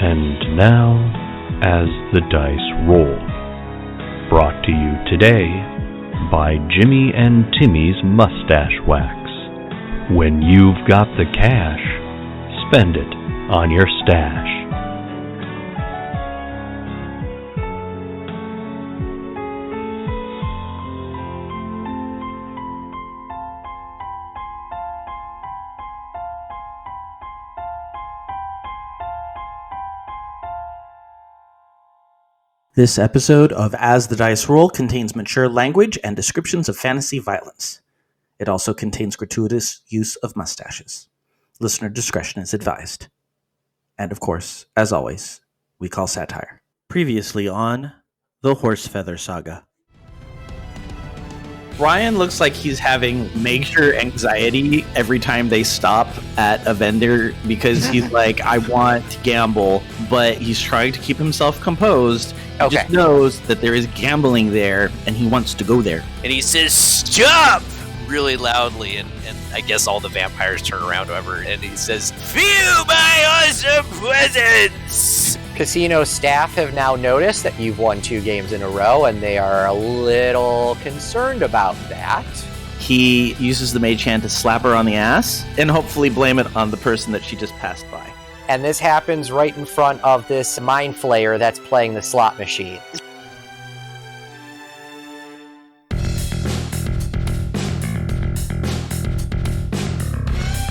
And now, As the Dice Roll. Brought to you today by Jimmy and Timmy's Mustache Wax. When you've got the cash, spend it on your stash. This episode of As the Dice Roll contains mature language and descriptions of fantasy violence. It also contains gratuitous use of mustaches. Listener discretion is advised. And of course, as always, we call satire. Previously on the Horsefeather Saga. Ryan looks like he's having major anxiety every time they stop at a vendor because he's like, I want to gamble, but he's trying to keep himself composed. He just knows that there is gambling there, and he wants to go there. And he says, "Stop!" really loudly, and I guess all the vampires turn around over, and he says, "Feel my awesome presence!" Casino staff have now noticed that you've won 2 games in a row, and they are a little concerned about that. He uses the mage hand to slap her on the ass, and hopefully blame it on the person that she just passed by. And this happens right in front of this Mind Flayer that's playing the slot machine.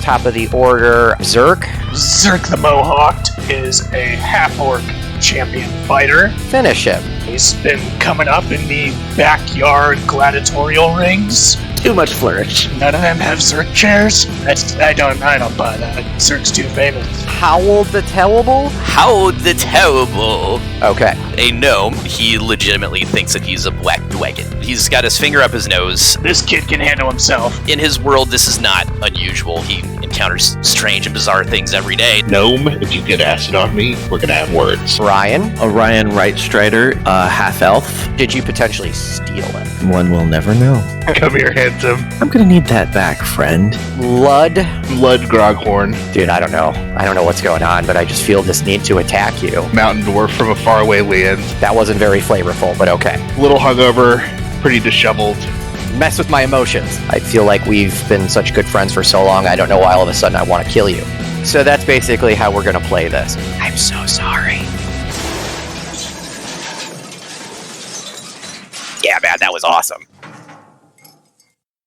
Top of the order, Zerk. Zerk the Mohawked is a half-orc champion fighter. Finish him. He's been coming up in the backyard gladiatorial rings. Too much flourish. None of them have Zerk chairs. I don't buy that. Zerk's too famous. Howl the Terrible? How the terrible! Okay. A gnome, he legitimately thinks that he's a black dragon. He's got his finger up his nose. This kid can handle himself. In his world, this is not unusual. He encounters strange and bizarre things every day. Gnome, if you get acid on me, we're gonna have words. Ryan. Orion Right Strider, half-elf. Did you potentially steal it? One will never know. Come here, handsome. I'm gonna need that back, friend. Lud. Blood Groghorn. Dude, I don't know what's going on, but I just feel this need to attack you. Mountain dwarf from a faraway land. That wasn't very flavorful, but okay. Little hungover, pretty disheveled. Mess with my emotions. I feel like we've been such good friends for so long, I don't know why all of a sudden I want to kill you. So that's basically how we're going to play this. I'm so sorry. Yeah, man, that was awesome.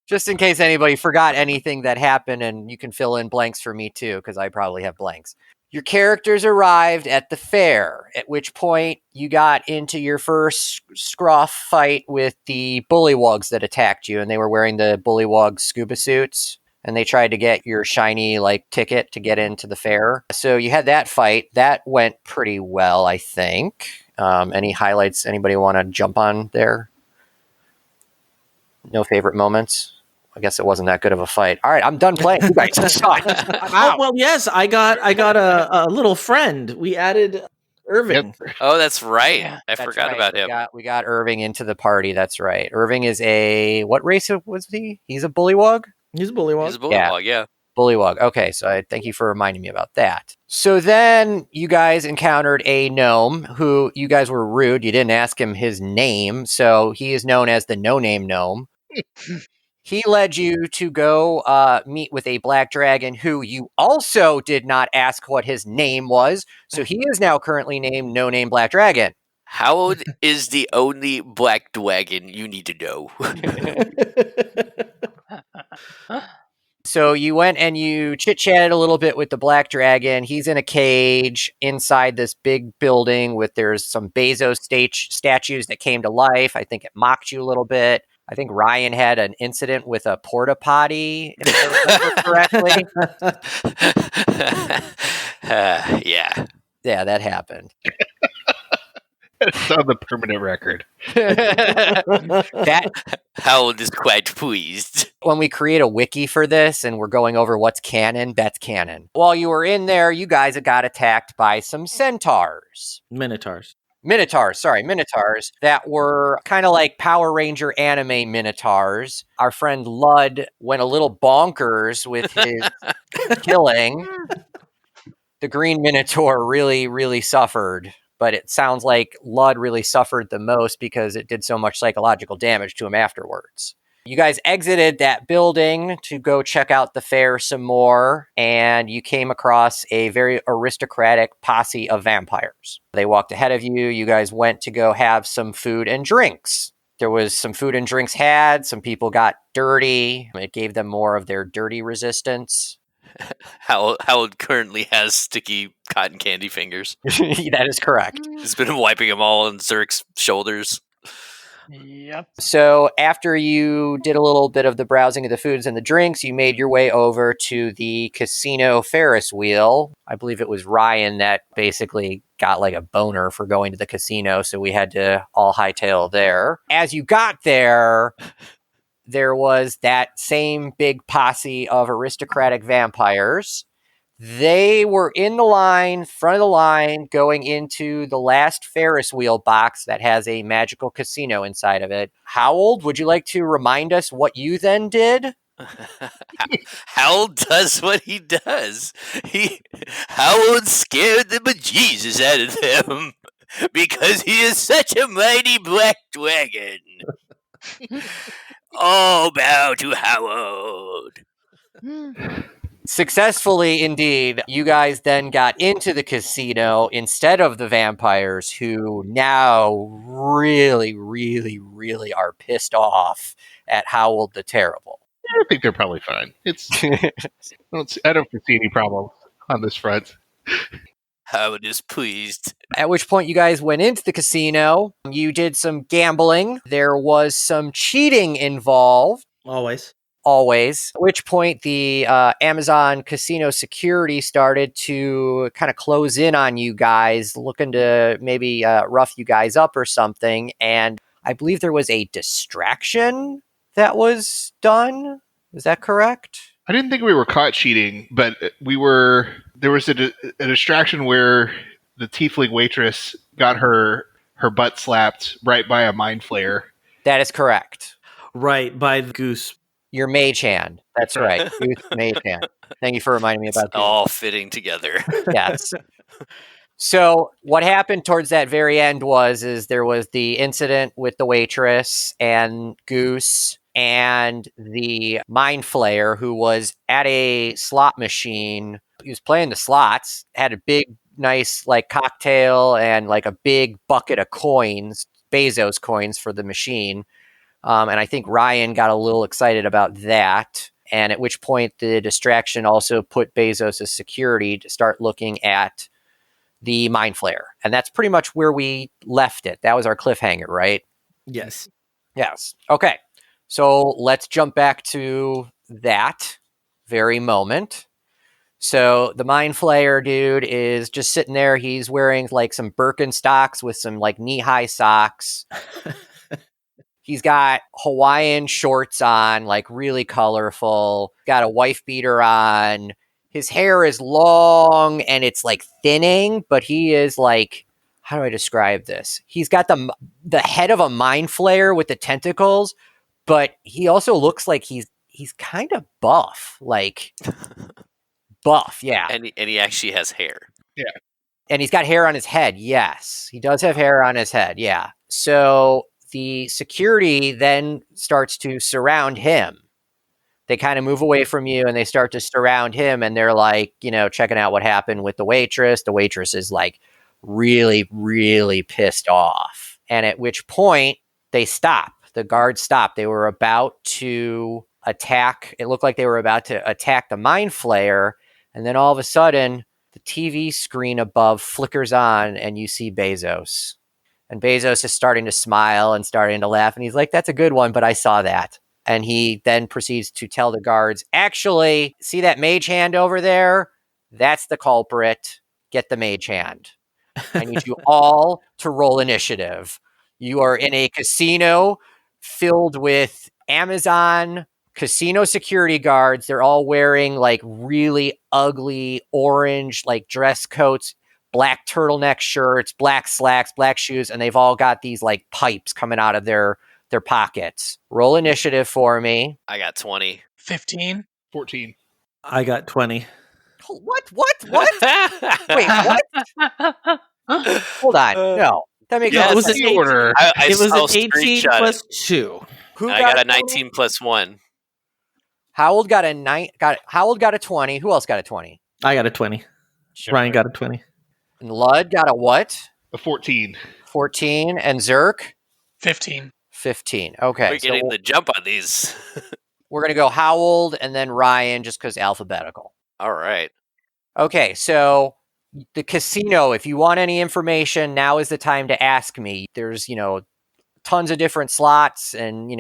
Just in case anybody forgot anything that happened, and you can fill in blanks for me too, because I probably have blanks. Your characters arrived at the fair, at which point you got into your first scruff fight with the bullywugs that attacked you, and they were wearing the bullywug scuba suits, and they tried to get your shiny ticket to get into the fair. So you had that fight. That went pretty well, I think. Any highlights anybody want to jump on there? No favorite moments? I guess it wasn't that good of a fight. All right, I'm done playing. You guys suck. I'm out. Well, yes, I got a little friend. We added Irving. Yep. Oh, that's right. Yeah, I forgot about him. We got Irving into the party. That's right. Irving is what race was he? He's a bullywug? He's a bullywug. He's a bullywug, yeah. Bullywug. Okay, so I thank you for reminding me about that. So then you guys encountered a gnome who you guys were rude. You didn't ask him his name, so he is known as the no-name gnome. He led you to go meet with a black dragon who you also did not ask what his name was. So he is now currently named No Name Black Dragon. How is the only black dragon you need to know? So you went and you chit-chatted a little bit with the black dragon. He's in a cage inside this big building there's some Bezos statues that came to life. I think it mocked you a little bit. I think Ryan had an incident with a porta potty, if I remember correctly. Yeah. Yeah, that happened. It's on the permanent record. Howard is quite pleased. When we create a wiki for this and we're going over what's canon, that's canon. While you were in there, you guys got attacked by some centaurs. Minotaurs that were kind of like Power Ranger anime minotaurs. Our friend Lud went a little bonkers with his killing. The Green Minotaur really suffered, but it sounds like Ludd really suffered the most because it did so much psychological damage to him afterwards. You guys exited that building to go check out the fair some more, and you came across a very aristocratic posse of vampires. They walked ahead of you. You guys went to go have some food and drinks. There was some food and drinks had. Some people got dirty. It gave them more of their dirty resistance. Howard currently has sticky cotton candy fingers. That is correct. He's been wiping them all on Zerk's shoulders. Yep. So after you did a little bit of the browsing of the foods and the drinks, you made your way over to the casino Ferris wheel. I believe it was Ryan that basically got like a boner for going to the casino, so we had to all hightail there. As you got there, there was that same big posse of aristocratic vampires. They were in the line, front of the line, going into the last Ferris wheel box that has a magical casino inside of it. Howald, would you like to remind us what you then did? Howard does what he does. Howard scared the bejesus out of them because he is such a mighty black dragon. All bow to Howard. Successfully, indeed, you guys then got into the casino instead of the vampires, who now really are pissed off at Howald the Terrible. I think they're probably fine. I don't foresee any problems on this front. Howard is pleased. At which point you guys went into the casino. You did some gambling. There was some cheating involved. Always. At which point the Amazon casino security started to kind of close in on you guys, looking to maybe rough you guys up or something. And I believe there was a distraction that was done. Is that correct? I didn't think we were caught cheating, but there was a distraction where the tiefling waitress got her butt slapped right by a Mind Flayer. That is correct. Right, by the goose. Your mage hand. That's right. Goose mage hand. Thank you for reminding me about that. All fitting together. Yes. So what happened towards that very end is there was the incident with the waitress and Goose and the Mind Flayer, who was at a slot machine. He was playing the slots, had a big, nice like cocktail and like a big bucket of coins, Bezos coins for the machine. And I think Ryan got a little excited about that. And at which point the distraction also put Bezos' security to start looking at the Mind Flayer. And that's pretty much where we left it. That was our cliffhanger, right? Yes. Yes. Okay. So let's jump back to that very moment. So the Mind Flayer dude is just sitting there. He's wearing like some Birkenstocks with some like knee-high socks. He's got Hawaiian shorts on, like really colorful. Got a wife beater on. His hair is long and it's like thinning, but he is like, how do I describe this? He's got the head of a Mind Flayer with the tentacles, but he also looks like he's kind of buff, like buff, yeah. And he actually has hair. Yeah. And he's got hair on his head. Yes, he does have hair on his head. Yeah. So the security then starts to surround him. They kind of move away from you and they start to surround him, and they're like, checking out what happened with the waitress. The waitress is like really pissed off. And at which point they stop. The guards stop. They were about to attack. It looked like they were about to attack the Mind Flayer. And then all of a sudden, the TV screen above flickers on and you see Bezos. And Bezos is starting to smile and starting to laugh. And he's like, that's a good one, but I saw that. And he then proceeds to tell the guards, actually, see that mage hand over there? That's the culprit. Get the mage hand. I need you all to roll initiative. You are in a casino filled with Amazon casino security guards. They're all wearing like really ugly orange like dress coats, black turtleneck shirts, black slacks, black shoes, and they've all got these like pipes coming out of their pockets. Roll initiative for me. I got 20. 15. 14. I got 20. What? Wait, what? Hold on. No, that makes No, Yes. it was an The 18. order. I It was saw an 18 screenshot plus it. 2. Who I got a total? 19 plus 1. Howard got a 9. Howard got a 20. Who else got a 20? I got a 20. Ryan got a 20. And Lud got a what? A 14. 14. And Zerk 15. 15. Okay, We're so getting the jump on these. we're gonna go Howard and then Ryan, just because alphabetical. All right. Okay, so the casino. If you want any information, now is the time to ask me. There's tons of different slots and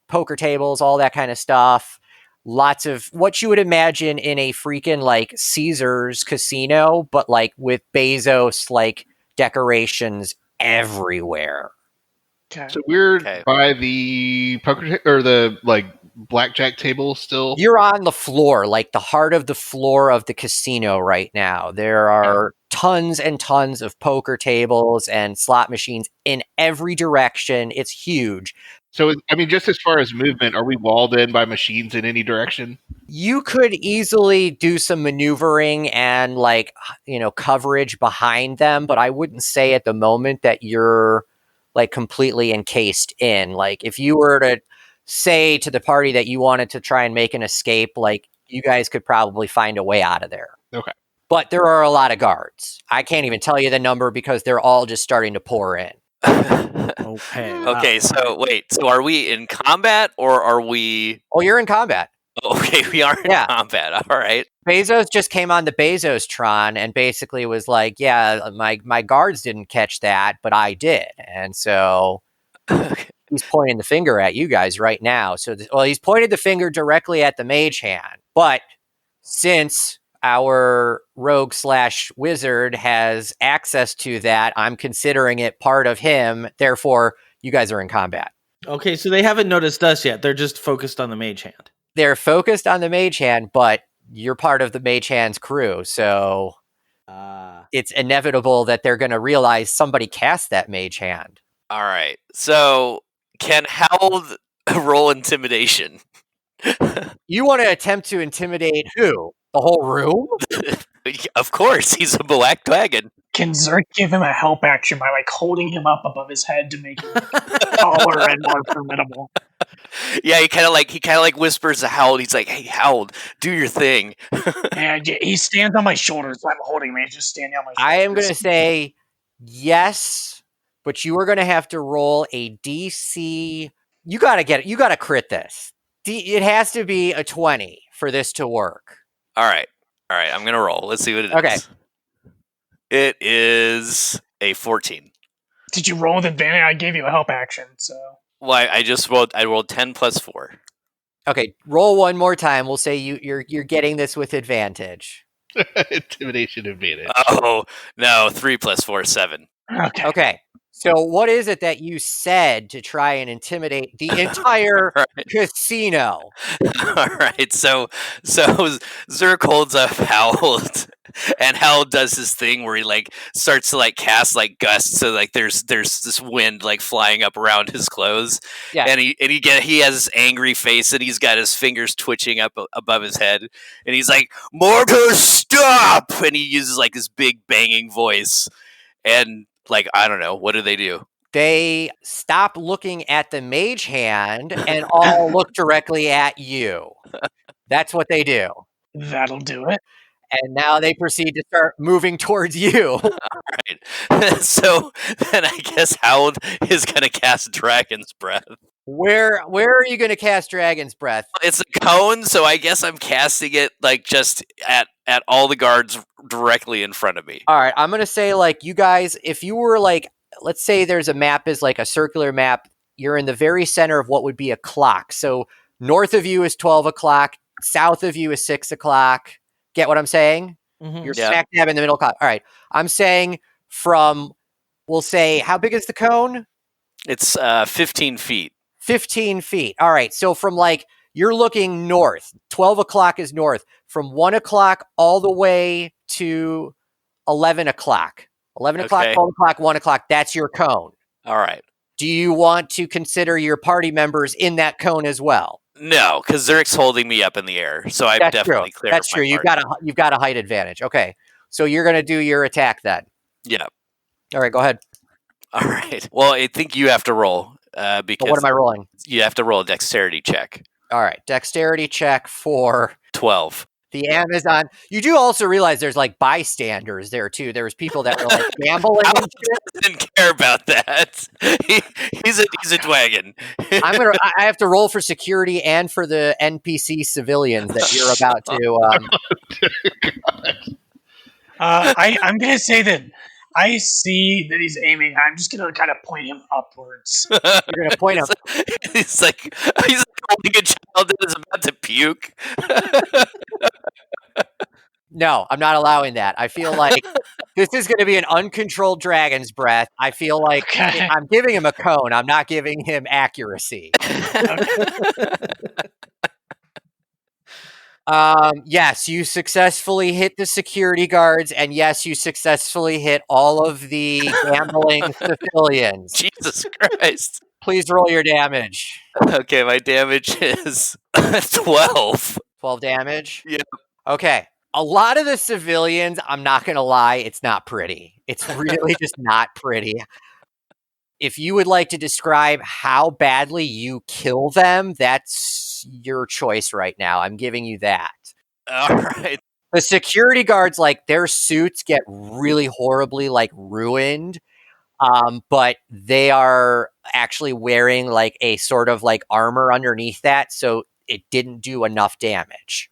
poker tables, all that kind of stuff. Lots of what you would imagine in a freaking like Caesar's casino, but like with Bezos like decorations everywhere. Okay. So we're Okay. by the poker or the blackjack table still. You're on the floor, like the heart of the floor of the casino right now. There are tons and tons of poker tables and slot machines in every direction. It's huge. So I mean, just as far as movement, are we walled in by machines in any direction? You could easily do some maneuvering and coverage behind them, but I wouldn't say at the moment that you're like completely encased in. Like if you were to say to the party that you wanted to try and make an escape, like you guys could probably find a way out of there. Okay. But there are a lot of guards. I can't even tell you the number because they're all just starting to pour in. Okay. Okay, so wait. So are we in combat or are we... Oh, you're in combat. Okay, we are in combat. All right. Bezos just came on the Bezos-tron and basically was like, yeah, my guards didn't catch that, but I did. And so he's pointing the finger at you guys right now. So, he's pointed the finger directly at the mage hand. But since our rogue/wizard has access to that, I'm considering it part of him. Therefore, you guys are in combat. Okay, so they haven't noticed us yet. They're just focused on the mage hand. They're focused on the mage hand, but you're part of the mage hand's crew. So it's inevitable that they're going to realize somebody cast that mage hand. All right. So can Howard roll intimidation? You want to attempt to intimidate who? The whole room? Of course, he's a black dragon. Can Zerk give him a help action by holding him up above his head to make him taller and more formidable? Yeah, he kind of whispers to Howard. He's like, "Hey, Howard, do your thing." And he stands on my shoulders. So I'm holding him. He's just standing on my shoulders. I am going to say yes, but you are going to have to roll a DC. You got to crit this. It has to be a 20 for this to work. All right. I'm gonna roll. Let's see what it is. Okay. It is a 14. Did you roll with advantage? I gave you a help action, so. Well, I rolled 10 plus 4. Okay, roll one more time. We'll say you're getting this with advantage. Intimidation advantage. Oh no, 3 plus 4 is 7. Okay. So what is it that you said to try and intimidate the entire casino? All right, so Zerk holds up Howard, and Howard does his thing where he starts to cast gusts, so there's this wind flying up around his clothes, and he has this angry face, and he's got his fingers twitching up above his head, and he's like, "Mortars, stop!" And he uses this big banging voice, and I don't know, what do they do? They stop looking at the mage hand and all look directly at you. That's what they do. That'll do it. And now they proceed to start moving towards you. All right. So then I guess Howard is going to cast Dragon's Breath. Where are you going to cast Dragon's Breath? It's a cone, so I guess I'm casting it just at all the guards directly in front of me. All right, I'm going to say you guys, if you were let's say there's a map is a circular map, you're in the very center of what would be a clock. So north of you is 12 o'clock, south of you is 6 o'clock. Get what I'm saying? Mm-hmm. You're smack dab in the middle clock. All right, I'm saying we'll say, how big is the cone? It's 15 feet. 15 feet. All right. So from you're looking north, 12 o'clock is north, from 1 o'clock all the way to 11 o'clock. 11 o'clock, 12 o'clock, 1 o'clock, that's your cone. All right. Do you want to consider your party members in that cone as well? No, because Zurich's holding me up in the air, so I'm That's definitely true. clear. That's true. You've got a height advantage. Okay, so you're gonna do your attack then. Yeah. All right, go ahead. All right. Well, I think you have to roll because What am I rolling? you have to roll a dexterity check. All right, dexterity check for 12. the Amazon. You do also realize there's like bystanders there too. There's people that were like gambling and shit. Didn't care about that. He's a dragon. I have to roll for security and for the NPC civilians that you're about to. I'm going to say that I see that he's aiming. I'm just going to kind of point him upwards. You're going to point him. He's like holding a child that is about to puke. No, I'm not allowing that. I feel like this is going to be an uncontrolled dragon's breath. I feel like Okay. I'm giving him a cone. I'm not giving him accuracy. Yes, you successfully hit the security guards, and yes, you successfully hit all of the gambling civilians. Jesus Christ. Please roll your damage. Okay, my damage is 12. 12 damage? Yeah. Okay. A lot of the civilians, I'm not going to lie, it's not pretty. It's really just not pretty. If you would like to describe how badly you kill them, that's your choice right now. I'm giving you that. All right. The security guards, like, their suits get really horribly, like, ruined. But they are actually wearing, like, a sort of, like, armor underneath that, so it didn't do enough damage.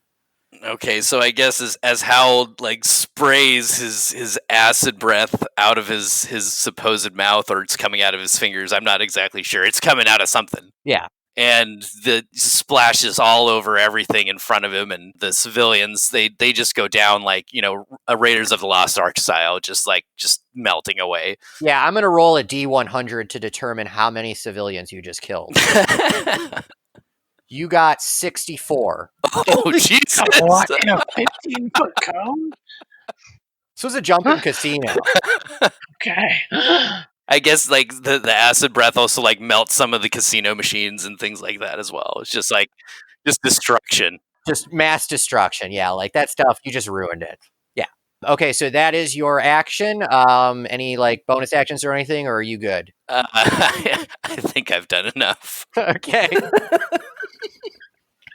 Okay, so I guess as Hal like sprays his acid breath out of his supposed mouth, or it's coming out of his fingers, I'm not exactly sure. It's coming out of something. Yeah. And the splashes all over everything in front of him, and the civilians they just go down like, a Raiders of the Lost Ark style, just melting away. Yeah, I'm gonna roll a D100 to determine how many civilians you just killed. You got 64. Oh, Jesus. What, in a 15-foot cone? This was a jumping casino. Okay. I guess like the acid breath also like melts some of the casino machines and things like that as well. It's just destruction. Just mass destruction. Yeah, like that stuff, you just ruined it. Yeah. Okay, so that is your action. Any like bonus actions or anything, or are you good? I think I've done enough. Okay.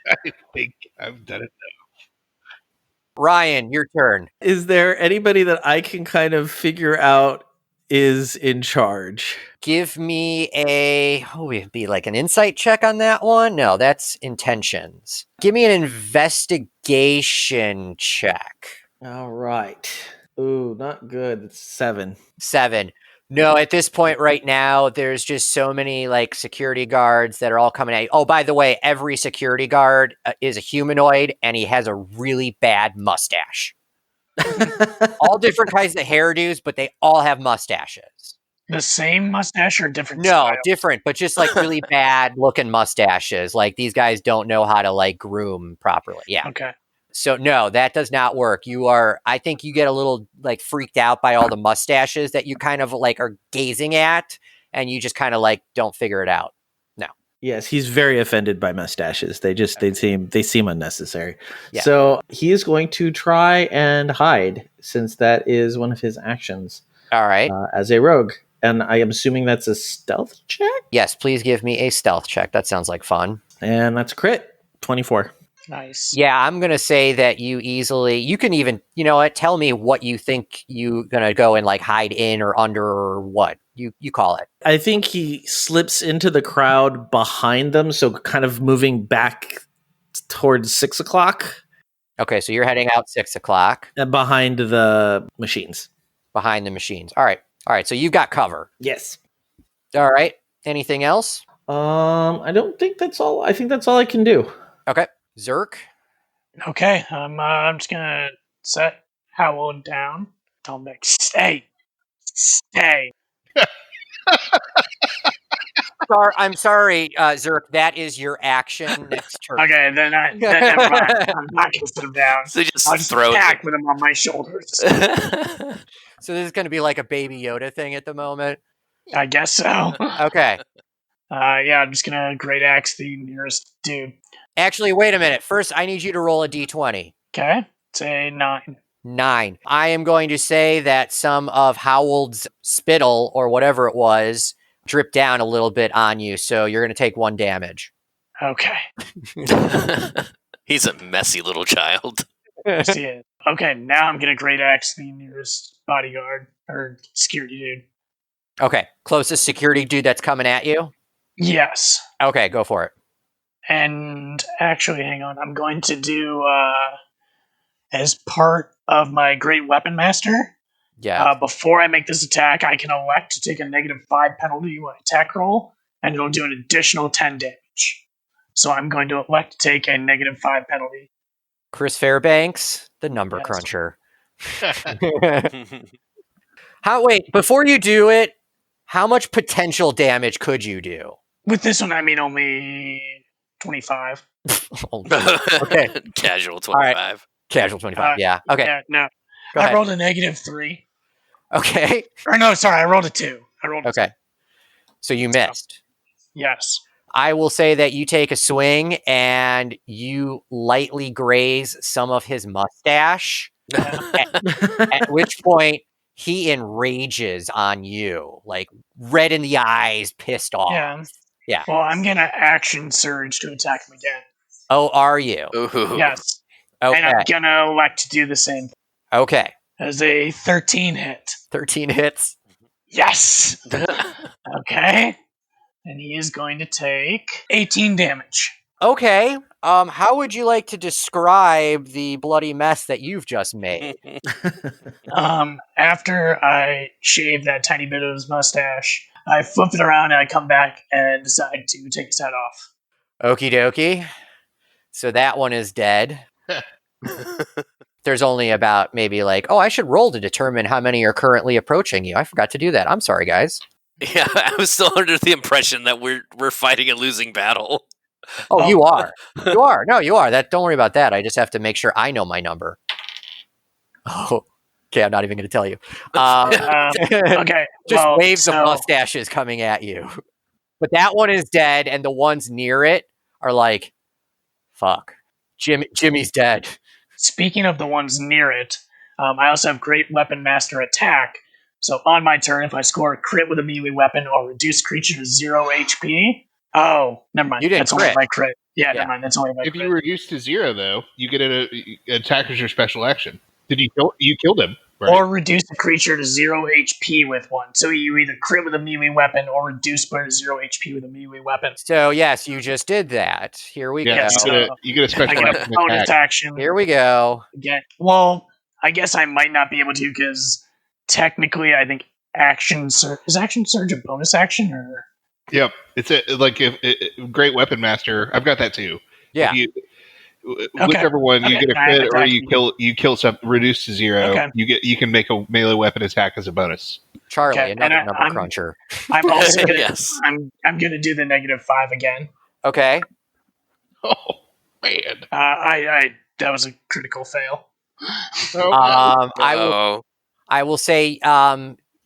I think I've done it. Ryan, your turn. Is there anybody that I can kind of figure out is in charge? Give me it'd be like an insight check on that one. No, that's intentions. Give me an investigation check. All right. Ooh, not good. It's 7. 7. No, at this point right now, there's just so many like security guards that are all coming at you. Oh, by the way, every security guard is a humanoid, and he has a really bad mustache. All different kinds of hairdos, but they all have mustaches. The same mustache or different No, style? different, but just like really bad looking mustaches. Like these guys don't know how to like groom properly. Yeah. Okay. So no, that does not work. I think you get a little like freaked out by all the mustaches that you kind of like are gazing at, and you just kind of like don't figure it out. No. Yes, he's very offended by mustaches. They seem unnecessary. Yeah. So he is going to try and hide, since that is one of his actions All right. as a rogue. And I am assuming that's a stealth check? Yes, please give me a stealth check. That sounds like fun. And that's a crit. 24. Nice. Yeah, I'm going to say that you can even, you know what, tell me what you think you're going to go and like hide in or under or what. You call it. I think he slips into the crowd behind them, so kind of moving back towards 6 o'clock. Okay, so you're heading out 6 o'clock. Behind the machines. Behind the machines. All right, so you've got cover. Yes. All right. Anything else? I don't think that's all. I think that's all I can do. Okay. Zerk? Okay. I'm just going to set Howell down. Tell him to stay. I'm sorry, Zerk. That is your action next turn. Okay, then never mind. I'm not going to sit him down. So I'll just throw attack with him on my shoulders. So this is going to be like a Baby Yoda thing at the moment? I guess so. Okay. Yeah, I'm just gonna great axe the nearest dude. Actually, wait a minute. First, I need you to roll a d20. Okay, it's a 9. 9. I am going to say that some of Howald's spittle or whatever it was dripped down a little bit on you, so you're going to take 1 damage. Okay, He's a messy little child. see it. Okay, now I'm gonna great axe the nearest bodyguard or security dude. Okay, closest security dude that's coming at you? Yes, Okay, go for it. and actually, hang on. I'm going to do as part of my great weapon master. Yeah. Before I make this attack, I can elect to take a -5 penalty on attack roll, and it'll do an additional 10 damage. So I'm going to elect to take a -5 penalty. Chris Fairbanks, the number Yes. cruncher. Wait, before you do it, how much potential damage could you do? With this one, I mean only 25. Okay. Casual 25. right. Casual 25. Yeah. Okay. Yeah, no. Go I ahead. rolled a -3. Okay. Or no, sorry, I rolled a 2. Okay. So you missed. Yes. I will say that you take a swing and you lightly graze some of his mustache, at which point he enrages on you, like red in the eyes, pissed off. Yeah. Yeah. Well, I'm going to action surge to attack him again. Oh, are you? Ooh. Yes. Okay. And I'm going to elect to do the same Okay. as a 13 hit. 13 hits. Yes. Okay. And he is going to take 18 damage. Okay. How would you like to describe the bloody mess that you've just made? After I shave that tiny bit of his mustache, I flip it around and I come back and decide to take his head off. Okie dokie. So that one is dead. There's only about maybe I should roll to determine how many are currently approaching you. I forgot to do that. I'm sorry, guys. Yeah, I was still under the impression that we're fighting a losing battle. Oh, you are. You are. No, you are. Don't worry about that. I just have to make sure I know my number. Oh, okay. I'm not even going to tell you. Okay. Just well, waves of so- mustaches coming at you. But that one is dead, and the ones near it are like, fuck. Jimmy's dead. Speaking of the ones near it, I also have Great Weapon Master Attack. So on my turn, if I score a crit with a melee weapon, I'll reduce creature to 0 HP. Oh, never mind. You didn't That's only crit. if I crit. Yeah, Yeah. never mind. That's only if I If crit. you reduce to 0, though, you get an attack as your special action. Did you kill? You killed him, right? Or reduce the creature to 0 HP with one. So you either crit with a melee weapon or reduce by 0 HP with a melee weapon. So, yes, you just did that. Here we Yeah, go. you get a I special get a action bonus attack. action. Here we go. Again. Well, I guess I might not be able to because technically I think is action surge a bonus action or Yep, it's Great Weapon Master. I've got that too. Yeah. If whichever one you Okay, get a I crit or attack you kill something reduced to 0. Okay. You can make a melee weapon attack as a bonus. Charlie, Okay, another and number I'm- cruncher. I'm also gonna Yes. I'm gonna do the -5 again. Okay. Oh man! I that was a critical fail. Oh, I will say,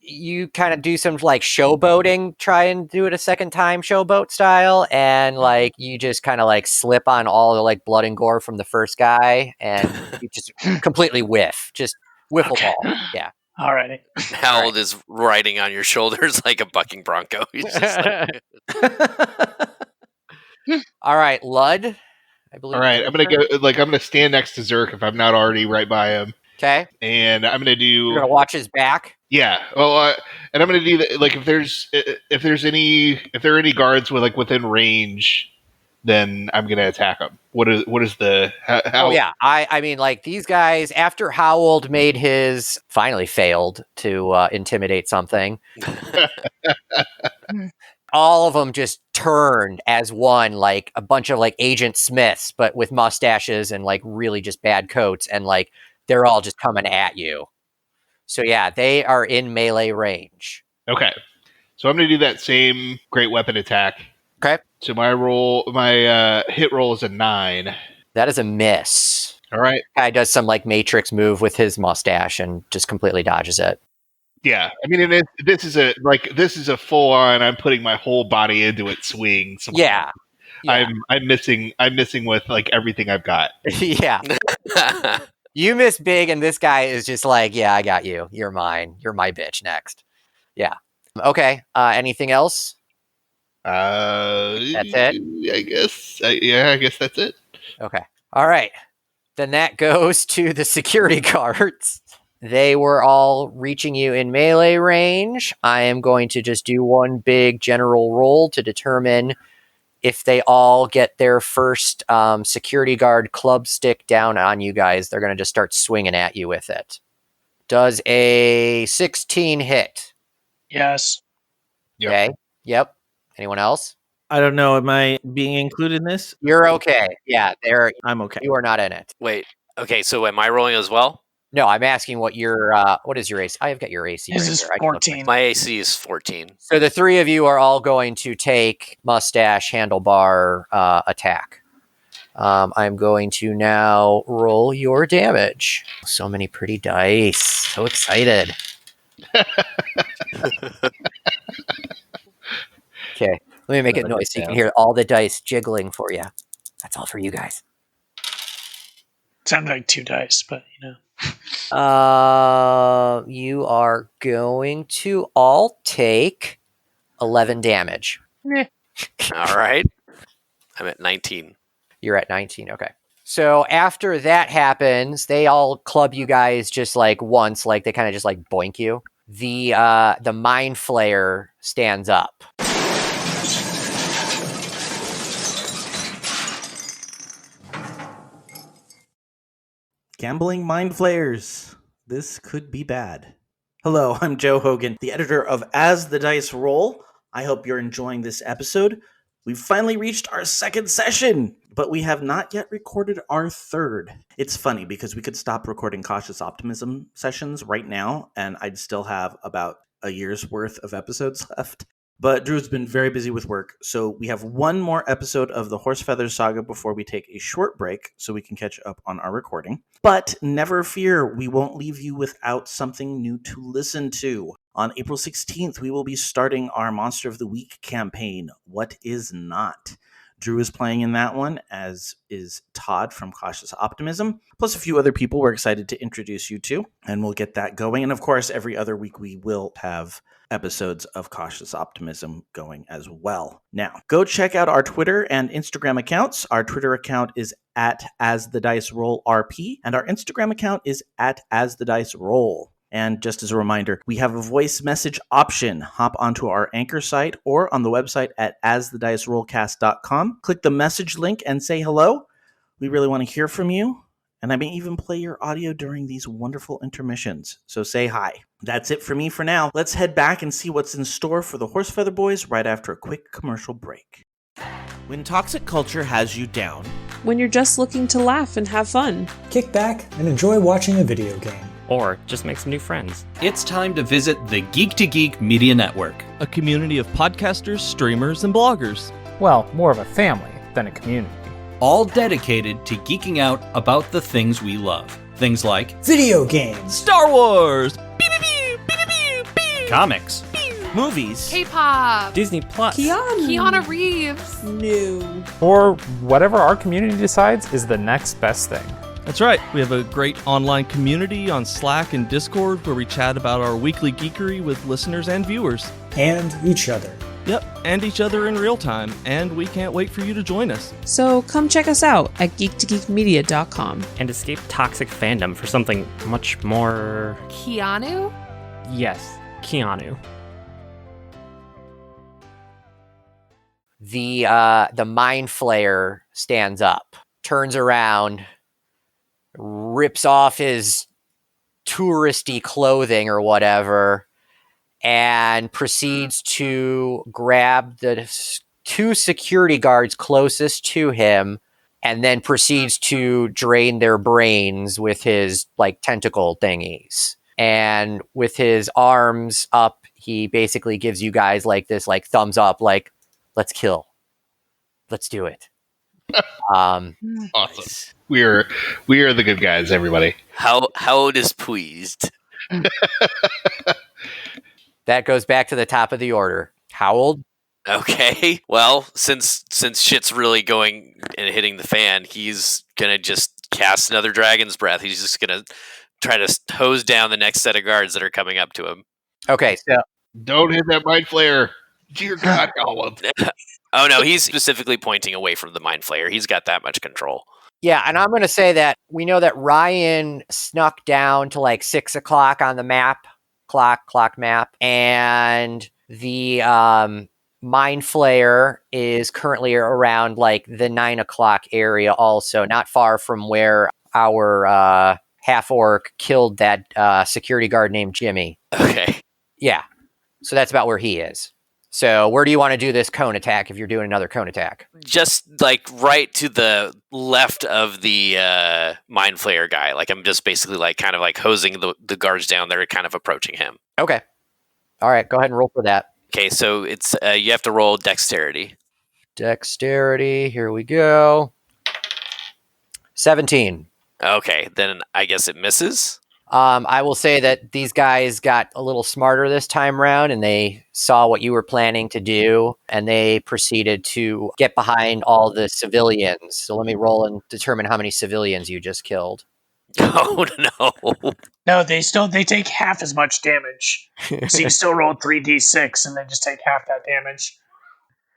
you kind of do some showboating, try and do it a second time showboat style, and you just kind of slip on all the blood and gore from the first guy, and you just completely whiff, just wiffle Okay. ball. Yeah. Alrighty. Harold is riding on your shoulders like a bucking bronco. He's just like, All right, Lud. I believe. all right, I'm gonna go. I'm gonna stand next to Zerk if I'm not already right by him, Okay. and I'm gonna You're do. gonna watch his back. Yeah. Well, and I'm gonna do that. If there are any guards within range, then I'm gonna attack them. What is the how? Oh yeah, I mean these guys after Howald made his finally failed to intimidate something. All of them just turned as one, like a bunch of Agent Smiths, but with mustaches and really just bad coats, and they're all just coming at you. So yeah, they are in melee range. Okay. So I'm gonna do that same great weapon attack. Okay. So my hit roll is a 9. That is a miss. All right. Guy does some Matrix move with his mustache and just completely dodges it. Yeah, I mean, this is a full on. I'm putting my whole body into it swing. So Yeah. I'm missing with like everything I've got. Yeah. You miss big, and this guy is just like, yeah, I got you. You're mine. You're my bitch next. Yeah. Okay. Anything else? That's it? I guess. I guess that's it. Okay. All right. Then that goes to the security guards. They were all reaching you in melee range. I am going to just do one big general roll to determine if they all get their first security guard club stick down on you guys. They're going to just start swinging at you with it. Does a 16 hit? Yes. Yep. Okay. Yep. Anyone else? I don't know. Am I being included in this? You're okay. Yeah, I'm okay. you are not in it. Wait. Okay, so am I rolling as well? No, I'm asking what what is your AC? I've got your AC. His right is here. I can look 14. My AC is 14. So the three of you are all going to take mustache handlebar attack. I'm going to now roll your damage. So many pretty dice. So excited. Okay, let me make a noise so you can hear all the dice jiggling for you. That's all for you guys. Sounded like 2 dice, but you know. You are going to all take 11 damage. All right. I'm at 19. You're at 19. Okay. So after that happens, they all club you guys just like once, like they kind of just like boink you. The Mind Flayer stands up. Gambling Mind Flayers. This could be bad. Hello, I'm Joe Hogan, the editor of As the Dice Roll. I hope you're enjoying this episode. We've finally reached our second session, but we have not yet recorded our third. It's funny because we could stop recording Cautious Optimism sessions right now, and I'd still have about a year's worth of episodes left. But Drew's been very busy with work, so we have one more episode of the Horsefeathers saga before we take a short break so we can catch up on our recording. But never fear, we won't leave you without something new to listen to. On April 16th, we will be starting our Monster of the Week campaign, What Is Not? Drew is playing in that one, as is Todd from Cautious Optimism, plus a few other people we're excited to introduce you to, and we'll get that going. And of course, every other week we will have episodes of Cautious Optimism going as well. Now, go check out our Twitter and Instagram accounts. Our Twitter account is at AsTheDiceRollRP, and our Instagram account is at AsTheDiceRoll. And just as a reminder, we have a voice message option. Hop onto our Anchor site or on the website at asthedicerollcast.com. Click the message link and say hello. We really want to hear from you. And I may even play your audio during these wonderful intermissions. So say hi. That's it for me for now. Let's head back and see what's in store for the Horsefeather Boys right after a quick commercial break. When toxic culture has you down. When you're just looking to laugh and have fun. Kick back and enjoy watching a video game. Or just make some new friends. It's time to visit the Geek Media Network, a community of podcasters, streamers, and bloggers. Well, more of a family than a community. All dedicated to geeking out about the things we love. Things like video games, Star Wars, comics, movies, K-pop, Disney Plus, Keanu Reeves, new, or whatever our community decides is the next best thing. That's right. We have a great online community on Slack and Discord where we chat about our weekly geekery with listeners and viewers. And each other. Yep, and each other in real time. And we can't wait for you to join us. So come check us out at geek2geekmedia.com. And escape toxic fandom for something much more... Keanu? Yes, Keanu. The Mind Flayer stands up, turns around, rips off his touristy clothing or whatever, and proceeds to grab the two security guards closest to him, and then proceeds to drain their brains with his like tentacle thingies. And with his arms up, he basically gives you guys like this like thumbs up, like, let's kill. Let's do it. Awesome. We are the good guys, everybody. How is pleased? That goes back to the top of the order. Howled? Okay. Well, since shit's really going and hitting the fan, he's gonna just cast another Dragon's Breath. He's just gonna try to hose down the next set of guards that are coming up to him. Okay, so Don't hit that Mind Flayer. Dear God, Gollum. Oh no, he's specifically pointing away from the Mind Flayer. He's got that much control. yeah, and I'm going to say that we know that Ryan snuck down to like 6 o'clock on the map, clock map, and the Mind Flayer is currently around like the 9 o'clock area also, not far from where our half-orc killed that security guard named Jimmy. Okay. Yeah, so that's about where he is. So where do you want to do this cone attack if you're doing another cone attack? Just like right to the left of the Mind Flayer guy. Like I'm just basically like kind of like hosing the guards down there, kind of approaching him. Okay. All right, go ahead and roll for that. Okay, so it's you have to roll dexterity. Dexterity, here we go. 17. Okay, then I guess it misses. I will say that these guys got a little smarter this time around and they saw what you were planning to do and they proceeded to get behind all the civilians. So let me roll and determine how many civilians you just killed. Oh no. No, they take half as much damage. So you still roll 3d6 and they just take half that damage.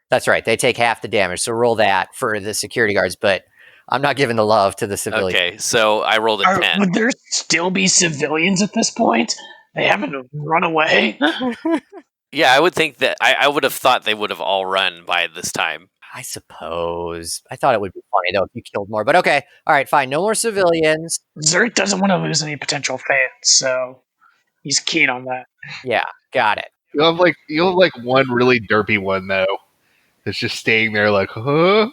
That's right. They take half the damage. So roll that for the security guards, but I'm not giving the love to the civilians. Okay, so I rolled a 10. Would there still be civilians at this point? They haven't run away? Yeah, I would think that I would have thought they would have all run by this time. I suppose. I thought it would be funny, though, if you killed more. But okay. All right, fine. No more civilians. Zert doesn't want to lose any potential fans, so he's keen on that. Yeah, got it. You'll have like one really derpy one, though, that's just staying there like, huh?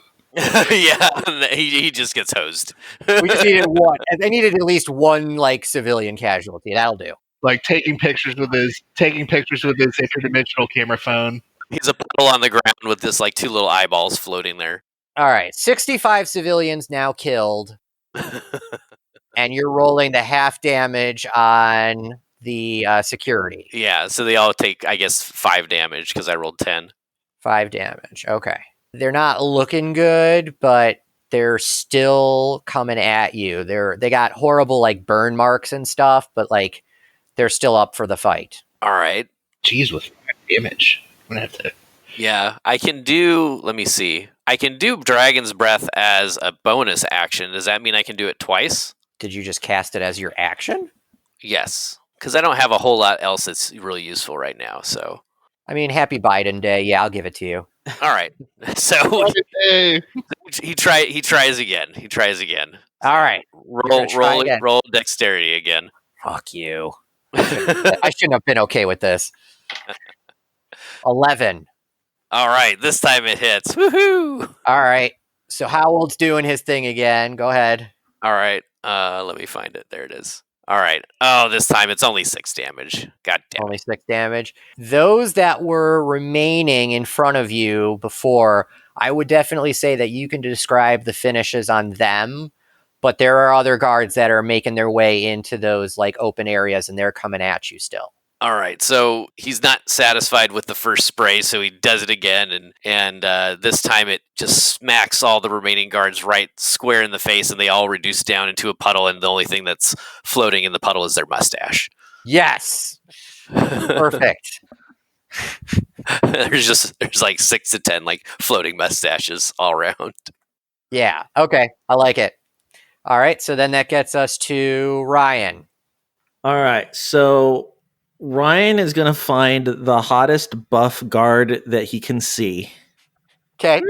Yeah, he just gets hosed. We just needed one. They needed at least one like civilian casualty. That'll do. Like taking pictures with his interdimensional camera phone. He's a puddle on the ground with this like two little eyeballs floating there. All right, 65 civilians now killed, and you're rolling the half damage on the security. Yeah, so they all take, I guess, 5 damage because I rolled 10. 5 damage. Okay. They're not looking good, but they're still coming at you. They got horrible like burn marks and stuff, but like they're still up for the fight. All right. Jeez, with 5 damage. I'm gonna have to. Yeah, I can do. Let me see. I can do Dragon's Breath as a bonus action. Does that mean I can do it twice? Did you just cast it as your action? Yes, because I don't have a whole lot else that's really useful right now. So, I mean, happy Biden Day. Yeah, I'll give it to you. all right. So he tries again. He tries again. All right. Roll dexterity again. Fuck you. I shouldn't have been okay with this. 11. All right. This time it hits. Woohoo! All right. So Howard's doing his thing again. Go ahead. All right. Let me find it. There it is. All right. Oh, this time it's only 6 damage. God damn it. Only 6 damage. Those that were remaining in front of you before, I would definitely say that you can describe the finishes on them, but there are other guards that are making their way into those like open areas and they're coming at you still. All right, so he's not satisfied with the first spray, so he does it again, and this time it just smacks all the remaining guards right square in the face, and they all reduce down into a puddle, and the only thing that's floating in the puddle is their mustache. Yes! Perfect. There's like 6 to 10 like floating mustaches all around. Yeah, okay, I like it. All right, so then that gets us to Ryan. All right, so Ryan is going to find the hottest buff guard that he can see. Okay.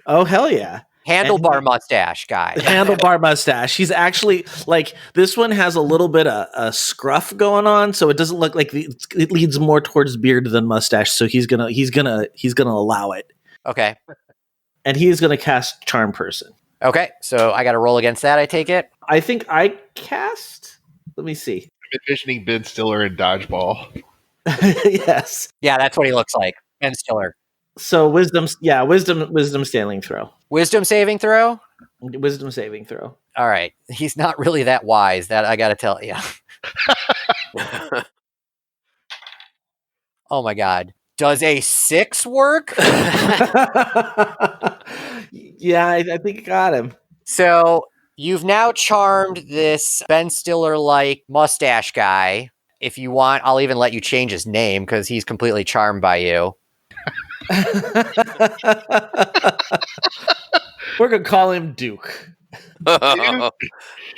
Oh, hell yeah. Handlebar mustache guy. Handlebar mustache. He's actually like, this one has a little bit of a scruff going on, so it doesn't look like it leads more towards beard than mustache. So he's gonna allow it. Okay. And he is gonna cast Charm Person. Okay, so I got to roll against that. I take it. I think I cast. Let me see. I'm envisioning Ben Stiller in Dodgeball. Yes. Yeah, that's what he looks like. Ben Stiller. So wisdom saving throw. Wisdom saving throw? Wisdom saving throw. All right. He's not really that wise, that I got to tell you. Oh my god. Does a 6 work? Yeah, I think I got him. So you've now charmed this Ben Stiller-like mustache guy. If you want, I'll even let you change his name because he's completely charmed by you. We're going to call him Duke.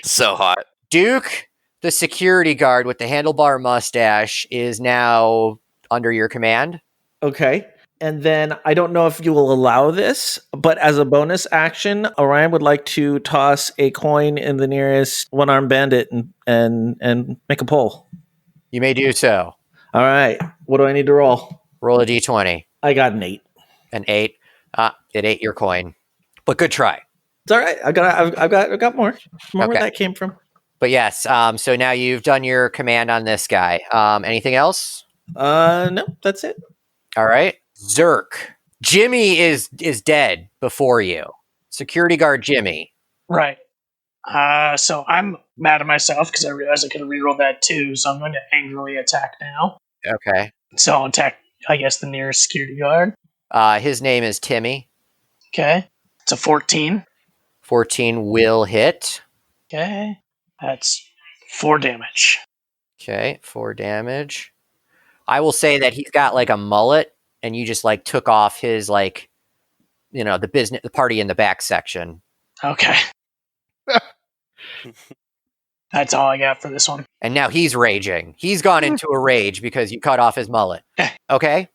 So hot. Duke, the security guard with the handlebar mustache, is now under your command. Okay. And then I don't know if you will allow this, but as a bonus action, Orion would like to toss a coin in the nearest one-armed bandit and make a poll. You may do so. All right. What do I need to roll? Roll a d20. I got an 8. An 8. It ate your coin. But good try. It's all right. I've got more. More where that came from. But yes, so now you've done your command on this guy. Anything else? No, that's it. All right. Zerk. Jimmy is dead before you. Security guard Jimmy. Right. So I'm mad at myself because I realized I could have rerolled that too, so I'm going to angrily attack now. Okay. So I'll attack, I guess, the nearest security guard. His name is Timmy. Okay. It's a 14. 14 will hit. Okay. That's 4 damage. Okay, 4 damage. I will say that he's got like a mullet, and you just like took off his like, the party in the back section. Okay. That's all I got for this one. And now he's raging. He's gone into a rage because you cut off his mullet. Okay.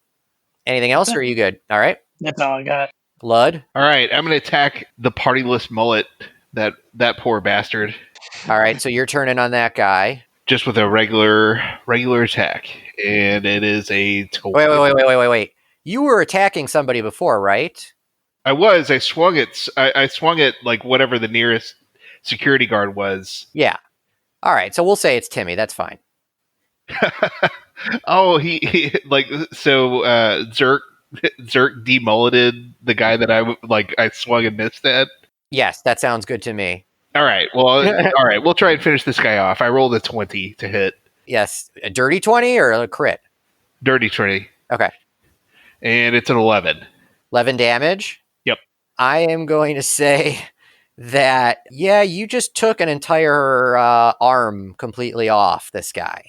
Anything else, or are you good? All right. That's all I got. Lud. All right, I'm going to attack the partyless mullet, that poor bastard. All right, so you're turning on that guy. Just with a regular attack, and it is a 12. Wait. You were attacking somebody before, right? I was. I swung it. I swung it like whatever the nearest security guard was. Yeah. All right, so we'll say it's Timmy. That's fine. Oh, he like so. Zerk demulleted the guy that I swung and missed at. Yes, that sounds good to me. All right. Well, all right. We'll try and finish this guy off. I rolled a 20 to hit. Yes, a dirty 20 or a crit? Dirty 20. Okay. And it's an 11. 11 damage? Yep. I am going to say that, yeah, you just took an entire arm completely off this guy.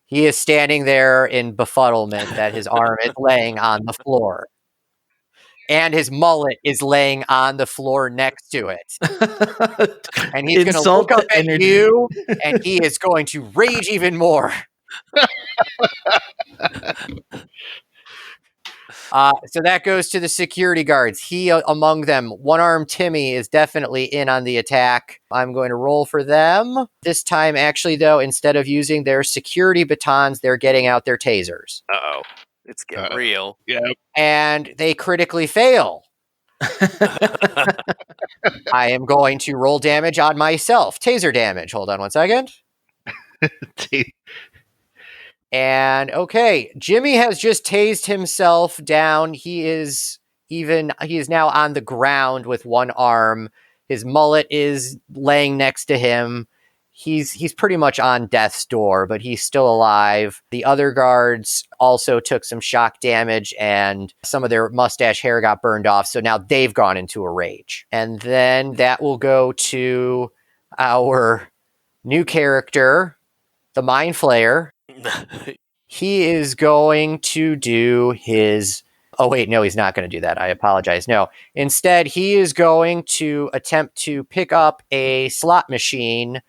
He is standing there in befuddlement that his arm is laying on the floor. And his mullet is laying on the floor next to it. And he's going to look up at you, and he is going to rage even more. So that goes to the security guards. He, among them, one-armed Timmy is definitely in on the attack. I'm going to roll for them. This time, actually, though, instead of using their security batons, they're getting out their tasers. Uh-oh. It's getting real. Yeah. And they critically fail. I am going to roll damage on myself. Taser damage. Hold on one second. And okay, Jimmy has just tased himself down. He is now on the ground with one arm. His mullet is laying next to him. He's pretty much on death's door, but he's still alive. The other guards also took some shock damage, and some of their mustache hair got burned off, so now they've gone into a rage. And then that will go to our new character, the Mind Flayer. He is going to do his... Oh, wait, no, he's not going to do that. I apologize. No. Instead, he is going to attempt to pick up a slot machine,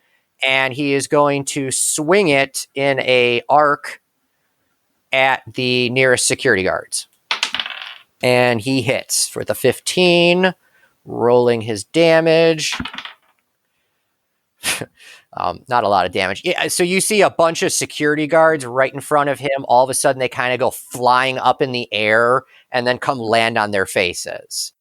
and he is going to swing it in a arc at the nearest security guards. And he hits for the 15, rolling his damage. Not a lot of damage. Yeah, so you see a bunch of security guards right in front of him. All of a sudden, they kind of go flying up in the air and then come land on their faces.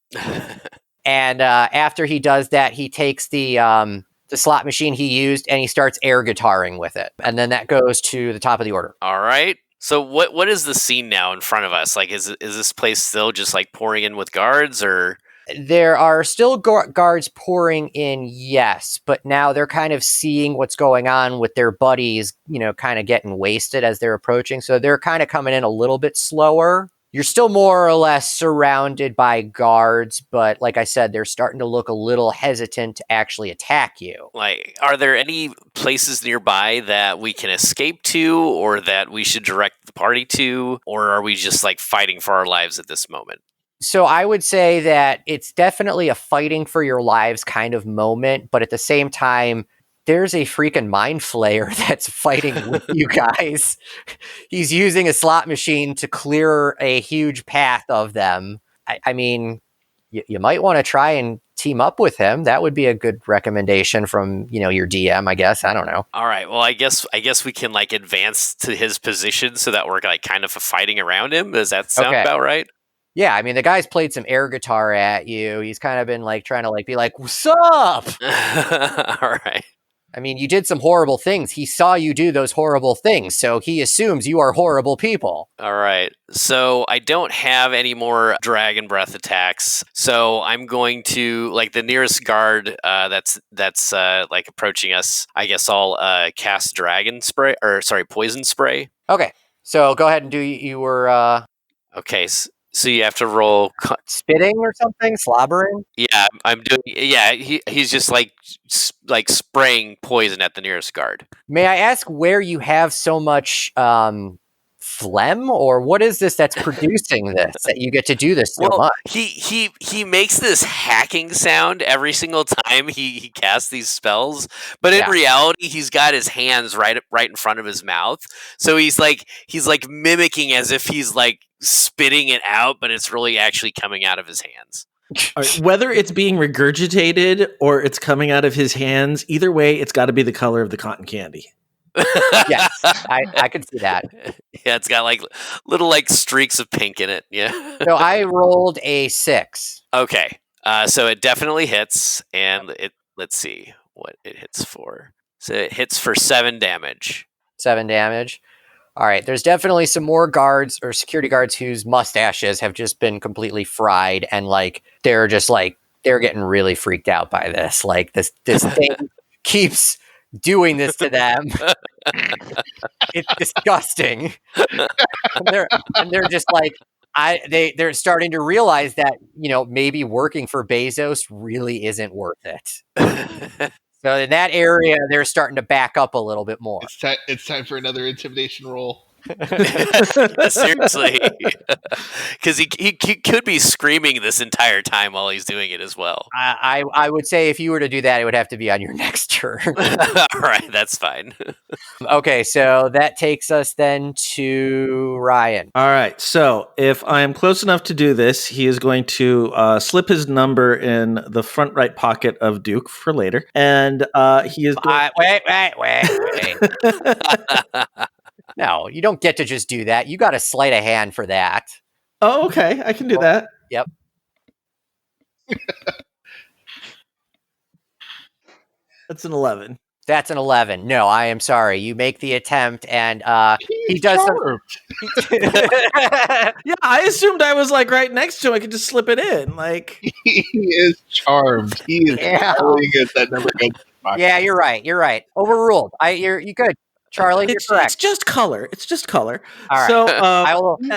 And after he does that, he takes the slot machine he used and he starts air guitaring with it. And then that goes to the top of the order. All right. So what is the scene now in front of us? Like, is this place still just like pouring in with guards, or There are still guards pouring in, yes, but now they're kind of seeing what's going on with their buddies, kind of getting wasted as they're approaching. So they're kind of coming in a little bit slower. You're still more or less surrounded by guards, but like I said, they're starting to look a little hesitant to actually attack you. Like, are there any places nearby that we can escape to, or that we should direct the party to, or are we just like fighting for our lives at this moment? So I would say that it's definitely a fighting for your lives kind of moment, but at the same time, there's a freaking Mind Flayer that's fighting with you guys. He's using a slot machine to clear a huge path of them. I mean, you might want to try and team up with him. That would be a good recommendation from, your DM, I guess. I don't know. All right. Well, I guess we can like advance to his position so that we're like kind of fighting around him. Does that sound about right? Yeah, I mean, the guy's played some air guitar at you. He's kind of been like trying to like be like, "What's up?" All right. I mean, you did some horrible things. He saw you do those horrible things, so he assumes you are horrible people. All right. So I don't have any more dragon breath attacks. So I'm going to like the nearest guard that's like approaching us. I guess I'll cast poison spray. Okay. So go ahead and do your. Okay. So you have to roll spitting or something, slobbering. Yeah, I'm doing. Yeah, he's just like spraying poison at the nearest guard. May I ask where you have so much phlegm, or what is this that's producing this that you get to do this so much? He makes this hacking sound every single time he casts these spells, but in reality, he's got his hands right in front of his mouth. So he's like mimicking as if he's like spitting it out, but it's really actually coming out of his hands. Right, whether it's being regurgitated or it's coming out of his hands, either way, it's got to be the color of the cotton candy. Yes, I could see that. Yeah, it's got like little like streaks of pink in it. Yeah. So I rolled a 6. Okay, so it definitely hits, and let's see what it hits for. So it hits for 7 damage. 7 damage. All right, there's definitely some more guards or security guards whose mustaches have just been completely fried, and like they're getting really freaked out by this. Like this thing keeps doing this to them. It's disgusting. And they're just like they're starting to realize that, maybe working for Bezos really isn't worth it. So in that area, they're starting to back up a little bit more. It's time for another intimidation roll. Seriously, because he could be screaming this entire time while he's doing it as well. I would say if you were to do that, it would have to be on your next turn. All right, that's fine. Okay, so that takes us then to Ryan. All right, so if I am close enough to do this, he is going to slip his number in the front right pocket of Duke for later, and he is going... Wait. No, you don't get to just do that. You got to sleight of hand for that. Oh, okay. I can do that. Yep. That's an 11. That's an 11. No, I am sorry. You make the attempt, and he does. Yeah, I assumed I was like right next to him. I could just slip it in. Like he is charmed. He is telling us that number goes. Yeah, you're right. Overruled. You good. Charlie, you're correct. It's just color. All right. So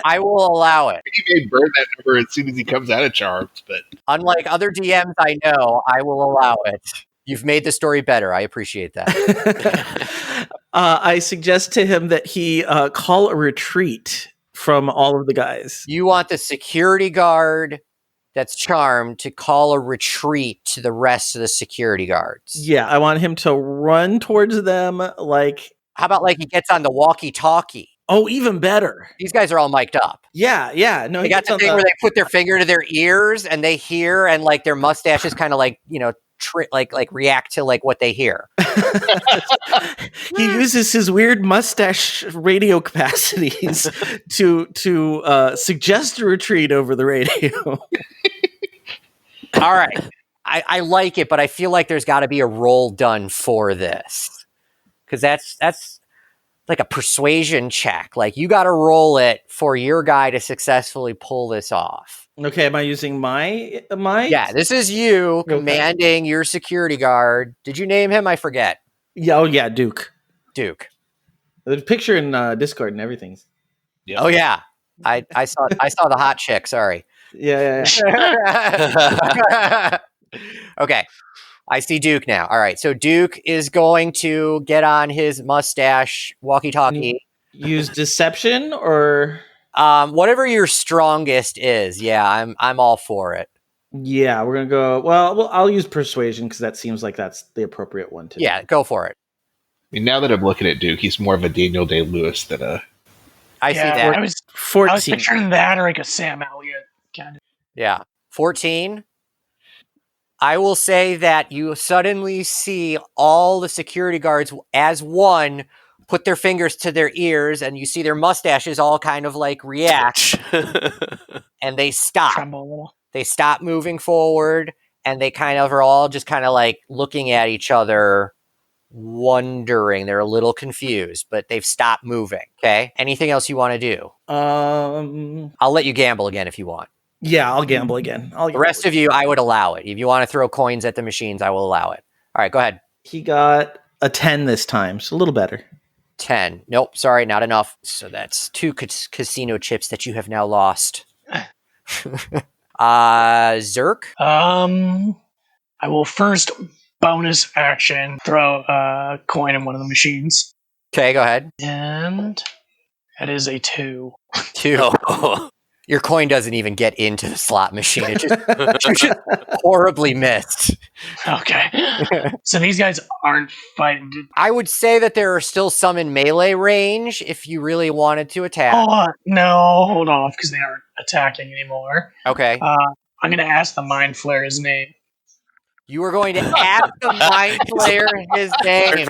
I will allow it. He may burn that number as soon as he comes out of Charmed, but unlike other DMs I know, I will allow it. You've made the story better. I appreciate that. I suggest to him that he call a retreat from all of the guys. You want the security guard that's charmed to call a retreat to the rest of the security guards. Yeah, I want him to run towards them like... How about like he gets on the walkie-talkie? Oh, even better. These guys are all mic'd up. Yeah. No, they got the thing where they put their finger to their ears and they hear, and like their mustaches kind of like, like react to like what they hear. He uses his weird mustache radio capacities to suggest a retreat over the radio. All right. I like it, but I feel like there's got to be a roll done for this. Because that's like a persuasion check. Like you got to roll it for your guy to successfully pull this off. Okay, am I using my? Yeah, this is you commanding your security guard. Did you name him? I forget. Yeah, oh yeah, Duke. Duke. There's a picture in Discord and everything. Yep. Oh yeah, I saw the hot chick. Sorry. Yeah. Okay, I see Duke now. All right, so Duke is going to get on his mustache walkie-talkie. Use deception or whatever your strongest is. Yeah, I'm all for it. Yeah, we're gonna go. Well, I'll use persuasion because that seems like that's the appropriate one to. Yeah, go for it. I mean, now that I'm looking at Duke, he's more of a Daniel Day-Lewis than a. I see that. I was 14. I was picturing that or like a Sam Elliott kind of. Yeah, 14. I will say that you suddenly see all the security guards as one put their fingers to their ears, and you see their mustaches all kind of like react, and they stop. Tremble a little. They stop moving forward, and they kind of are all just kind of like looking at each other, wondering. They're a little confused, but they've stopped moving. Okay. Anything else you want to do? I'll let you gamble again if you want. Yeah, I'll gamble again. The rest of you, I would allow it. If you want to throw coins at the machines, I will allow it. All right, go ahead. He got a 10 this time, so a little better. 10. Nope, sorry, not enough. So that's 2 casino chips that you have now lost. Zerk? I will first bonus action throw a coin in one of the machines. Okay, go ahead. And that is a 2. 2. Oh. Your coin doesn't even get into the slot machine. It just horribly missed. Okay. So these guys aren't fighting. I would say that there are still some in melee range if you really wanted to attack. Oh, no, hold off, because they aren't attacking anymore. Okay. I'm going to ask the Mind Flayer his name. You are going to ask the Mind Flayer his name.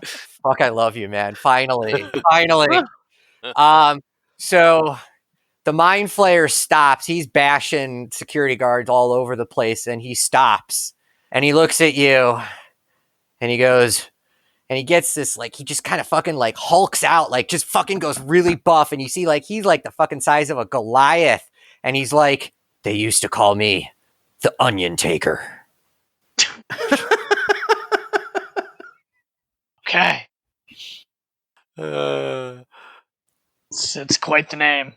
Fuck, I love you, man. Finally. So the Mind Flayer stops. He's bashing security guards all over the place, and he stops. And he looks at you, and he goes, and he gets this, like, he just kind of fucking, like, hulks out, like, just fucking goes really buff. And you see, like, he's, like, the fucking size of a Goliath. And he's like, they used to call me the Onion Taker. Okay. It's quite the name.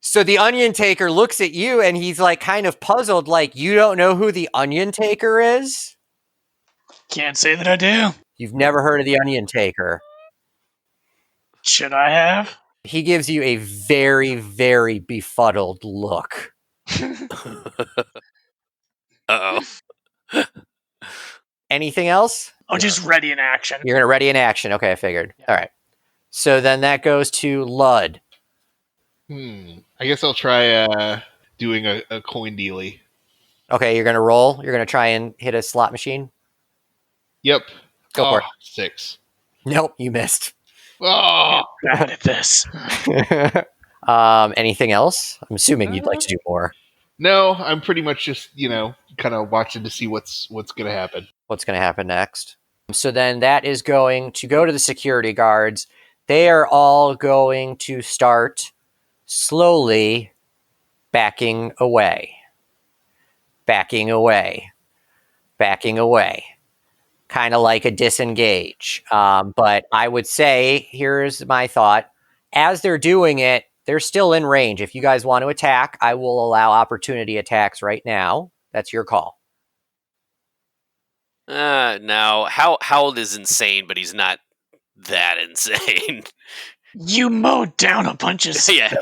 So the Onion Taker looks at you and he's like kind of puzzled, like, you don't know who the Onion Taker is? Can't say that I do. You've never heard of the Onion Taker. Should I have? He gives you a very, very befuddled look. Uh-oh. Anything else? Oh, just ready in action. You're going to ready in action. Okay, I figured. Yeah. All right. So then that goes to Lud. I guess I'll try doing a coin dealy. Okay, you're going to roll. You're going to try and hit a slot machine. Yep. Go for it. 6. Nope, you missed. Oh, bad at this. Anything else? I'm assuming you'd like to do more. No, I'm pretty much just, kind of watching to see what's going to happen. What's going to happen next? So then that is going to go to the security guards. They are all going to start slowly backing away. Backing away. Backing away. Kind of like a disengage. But I would say, here's my thought. As they're doing it, they're still in range. If you guys want to attack, I will allow opportunity attacks right now. That's your call. Now, Howard is insane, but he's not that insane. You mowed down a bunch of Yeah,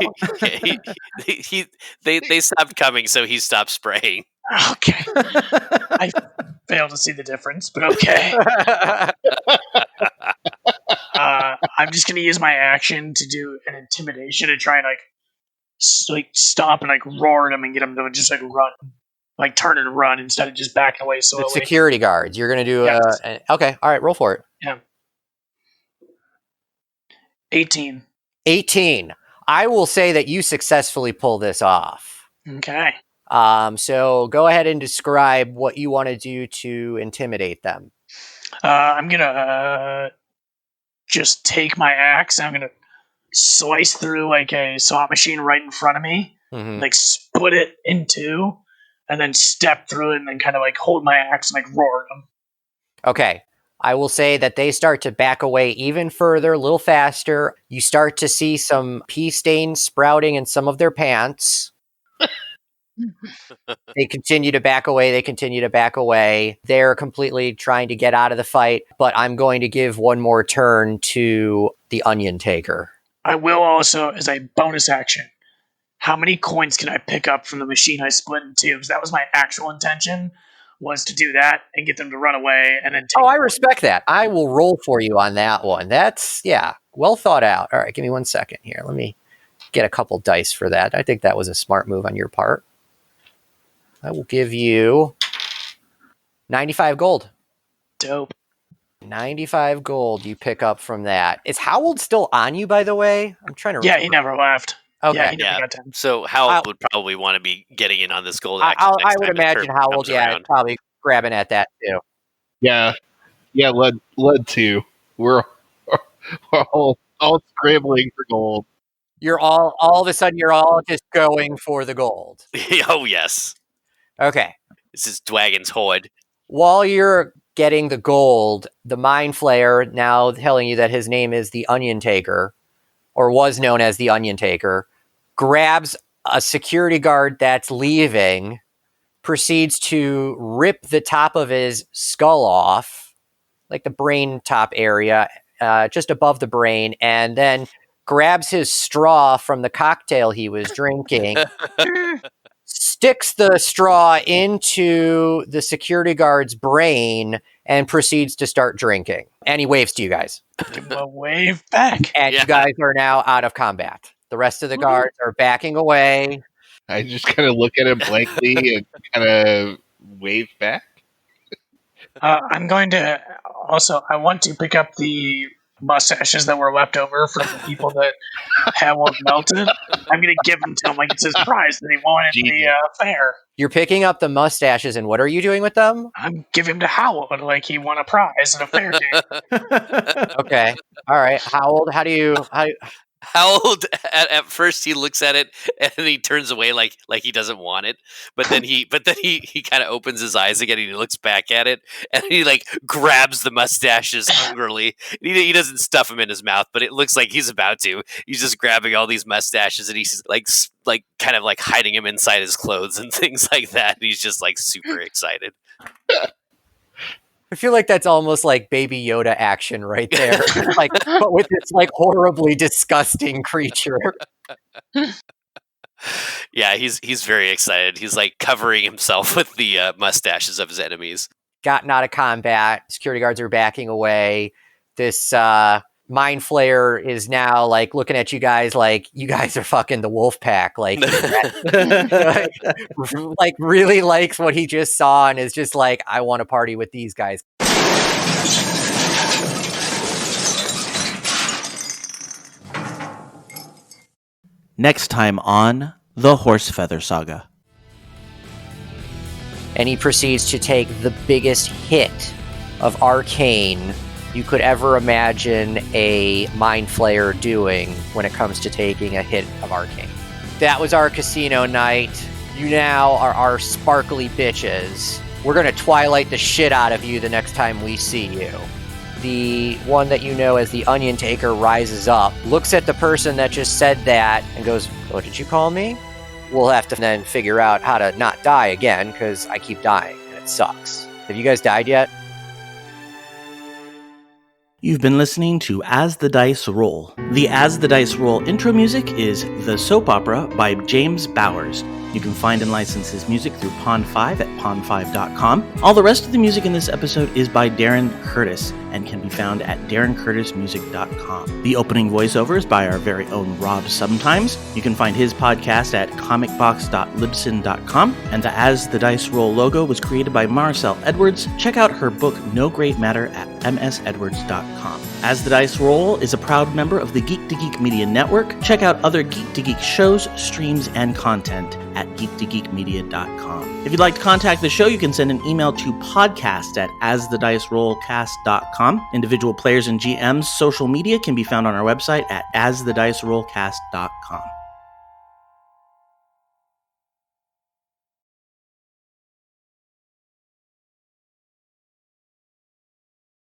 they stopped coming, so he stopped spraying. Okay. I failed to see the difference, but okay. I'm just going to use my action to do an intimidation to try and stop and roar at him and get him to just run. Like turn and run instead of just backing away slowly. The security guards. You're going to do okay. All right, roll for it. Yeah. 18. 18. I will say that you successfully pull this off. Okay. So go ahead and describe what you want to do to intimidate them. I'm going to just take my axe. I'm going to slice through like a slot machine right in front of me, like split it in two, and then step through it and then kind of like hold my axe and like roar at them. Okay. I will say that they start to back away even further, a little faster. You start to see some pea stains sprouting in some of their pants. They continue to back away. They're completely trying to get out of the fight, but I'm going to give one more turn to the Onion Taker. I will also, as a bonus action, how many coins can I pick up from the machine I split in two? Because that was my actual intention, was to do that and get them to run away and then take I respect that. I will roll for you on that one. That's, well thought out. All right, give me 1 second here. Let me get a couple dice for that. I think that was a smart move on your part. I will give you 95 gold. Dope. 95 gold you pick up from that. Is Howald still on you, by the way? I'm trying to remember. Yeah, he never left. Okay. Yeah, he never got time. So Howald would probably want to be getting in on this gold action. I would imagine Howald, probably grabbing at that too. Yeah, led to. We're all scrambling for gold. You're all of a sudden, you're all just going for the gold. Oh, yes. Okay. This is Dwagon's Hoard. While you're getting the gold, the Mind Flayer, now telling you that his name is the Onion Taker, or was known as the Onion Taker, grabs a security guard that's leaving, proceeds to rip the top of his skull off, like the brain top area, just above the brain, and then grabs his straw from the cocktail he was drinking, sticks the straw into the security guard's brain, and proceeds to start drinking. And he waves to you guys. Give him a wave back. And you guys are now out of combat. The rest of the guards are backing away. I just kind of look at him blankly and kind of wave back. I'm going to I want to pick up the mustaches that were left over from the people that Howard melted. I'm going to give them to him like it's his prize that he won at the fair. You're picking up the mustaches, and what are you doing with them? I'm giving them to Howard like he won a prize at a fair game. Okay. All right. Howard, how do you Howald, at first he looks at it and he turns away like he doesn't want it, but then he kind of opens his eyes again and he looks back at it and he like grabs the mustaches hungrily. He doesn't stuff them in his mouth, but it looks like he's about to. He's just grabbing all these mustaches and he's like kind of like hiding them inside his clothes and things like that. And he's just like super excited. I feel like that's almost like Baby Yoda action right there, like, but with this like horribly disgusting creature. Yeah, he's very excited. He's like covering himself with the mustaches of his enemies. Gotten out of combat. Security guards are backing away. This Mind Flayer is now like looking at you guys like you guys are fucking the wolf pack. Like really likes what he just saw and is just like, I want to party with these guys. Next time on the Horsefeather Saga. And he proceeds to take the biggest hit of arcane you could ever imagine a Mind Flayer doing when it comes to taking a hit of arcane. That was our casino night. You now are our sparkly bitches. We're going to Twilight the shit out of you the next time we see you. The one that you know as the Onion Taker rises up, looks at the person that just said that, and goes, "What did you call me?" We'll have to then figure out how to not die again, because I keep dying, and it sucks. Have you guys died yet? You've been listening to As the Dice Roll. The As the Dice Roll intro music is The Soap Opera by James Bowers. You can find and license his music through Pond5 at pond5.com. All the rest of the music in this episode is by Darren Curtis and can be found at darrencurtismusic.com. The opening voiceover is by our very own Rob Sometimes. You can find his podcast at comicbox.libsyn.com. And the As the Dice Roll logo was created by Maricel Edwards. Check out her book No Great Matter at msedwards.com. As the Dice Roll is a proud member of the Geek to Geek Media Network. Check out other Geek to Geek shows, streams, and content at geektogeekmedia.com. If you'd like to contact the show, you can send an email to podcast@asthedicerollcast.com. Individual players and GMs' social media can be found on our website at asthedicerollcast.com.